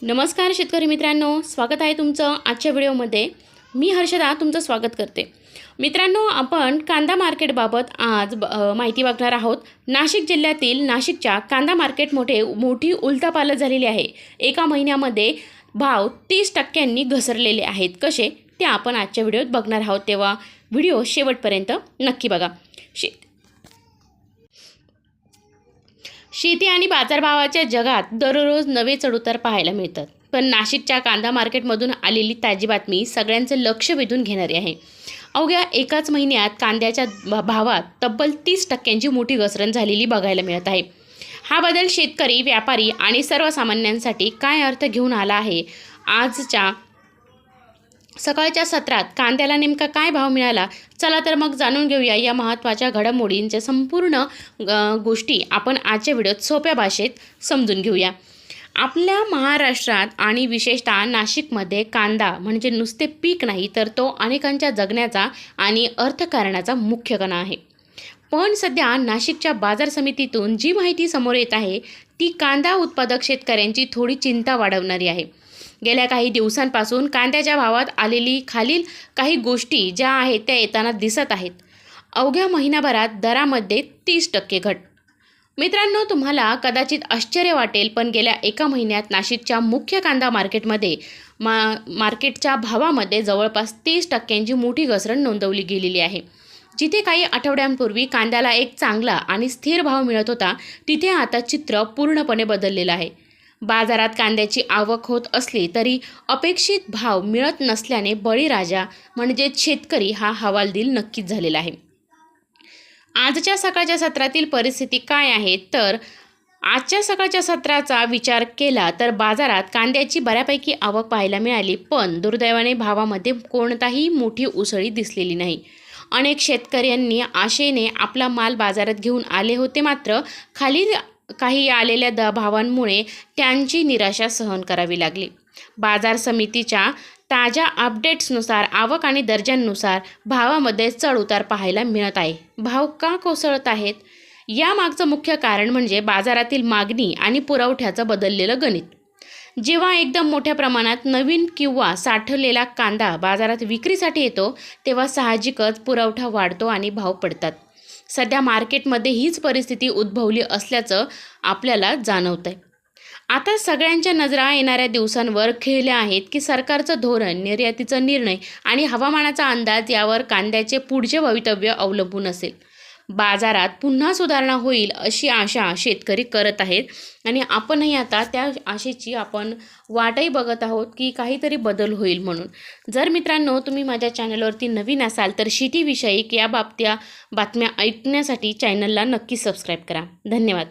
नमस्कार शेतकरी मित्रांनो, स्वागत आहे तुमचं आजच्या व्हिडिओमध्ये। मी हर्षदा तुमचं स्वागत करते। मित्रांनो, आपण कांदा मार्केटबाबत आज माहिती बघणार आहोत। नाशिक जिल्ह्यातील नाशिकच्या कांदा मार्केटमध्ये मोठी उलथापालथ झालेली आहे। एका महिन्यामध्ये भाव 30% घसरलेले आहेत। कसे ते आपण आजच्या व्हिडिओत बघणार आहोत, तेव्हा व्हिडिओ शेवटपर्यंत नक्की बघा। शेती आणि बाजारभावाच्या जगात दररोज नवे चढउतार पाहायला मिळतात, पण नाशिकच्या कांदा मार्केटमधून आलेली ताजी बातमी सगळ्यांचं लक्ष वेधून घेणारी आहे। अवघ्या एकाच महिन्यात कांद्याच्या भावात तब्बल 30% मोठी घसरण झालेली बघायला मिळत आहे। हा बदल शेतकरी, व्यापारी आणि सर्वसामान्यांसाठी काय अर्थ घेऊन आला आहे? आजच्या सकाळच्या सत्रात कांद्याला नेमका काय भाव मिळाला? चला तर मग जाणून घेऊया या महत्त्वाच्या घडामोडींच्या संपूर्ण गोष्टी आपण आजच्या व्हिडिओत सोप्या भाषेत समजून घेऊया। आपल्या महाराष्ट्रात आणि विशेषतः नाशिकमध्ये कांदा म्हणजे नुसते पीक नाही, तर तो अनेकांच्या जगण्याचा आणि अर्थकारणाचा मुख्य कणा आहे। पण सध्या नाशिकच्या बाजार समितीतून जी माहिती समोर येत आहे ती कांदा उत्पादक शेतकऱ्यांची थोडी चिंता वाढवणारी आहे। गेल्या काही दिवसांपासून कांद्याच्या भावात आलेली खालील काही गोष्टी ज्या आहेत त्या येताना दिसत आहेत। अवघ्या महिनाभरात दरामध्ये 30% घट। मित्रांनो, तुम्हाला कदाचित आश्चर्य वाटेल, पण गेल्या एका महिन्यात नाशिकच्या मुख्य कांदा मार्केटमध्ये मार्केटच्या भावामध्ये जवळपास 30% मोठी घसरण नोंदवली गेलेली आहे। जिथे काही आठवड्यांपूर्वी कांद्याला एक चांगला आणि स्थिर भाव मिळत होता, तिथे आता चित्र पूर्णपणे बदललेलं आहे। बाजारात कांद्याची आवक होत असली तरी अपेक्षित भाव मिळत नसल्याने बळीराजा म्हणजे शेतकरी हा हवालदिल नक्कीच झालेला आहे। आजच्या सकाळच्या सत्रातील परिस्थिती काय आहे? तर आजच्या सकाळच्या सत्राचा विचार केला तर बाजारात कांद्याची बऱ्यापैकी आवक पाहायला मिळाली, पण दुर्दैवाने भावामध्ये कोणताही मोठी उसळी दिसलेली नाही। अनेक शेतकऱ्यांनी आशेने आपला माल बाजारात घेऊन आले होते, मात्र खाली काही आलेल्या भावांमुळे त्यांची निराशा सहन करावी लागली। बाजार समितीच्या ताज्या अपडेट्सनुसार आवक आणि दर्जांनुसार भावामध्ये चढउतार पाहायला मिळत आहे। भाव का कोसळत आहेत? यामागचं मुख्य कारण म्हणजे बाजारातील मागणी आणि पुरवठ्याचं बदललेलं गणित। जेव्हा एकदम मोठ्या प्रमाणात नवीन किंवा साठवलेला कांदा बाजारात विक्रीसाठी येतो, तेव्हा साहजिकच पुरवठा वाढतो आणि भाव पडतात। सध्या मार्केटमध्ये हीच परिस्थिती उद्भवली असल्याचं आपल्याला जाणवतंय। आता सगळ्यांच्या नजरा येणाऱ्या दिवसांवर खिळल्या आहेत की सरकारचं धोरण, निर्यातीचा निर्णय आणि हवामानाचा अंदाज यावर कांद्याचे पुढचे भवितव्य अवलंबून असेल। बाजारात पुन्हा सुधारणा होईल अशी आशा शेतकरी करत आहेत आणि आपणही आता त्या आशेची आपण वाटही बघत आहोत की काहीतरी बदल होईल म्हणून। जर मित्रांनो तुम्ही माझ्या चॅनलवरती नवीन असाल तर शेतीविषयक या बातम्या ऐकण्यासाठी चॅनलला नक्की सबस्क्राईब करा। धन्यवाद।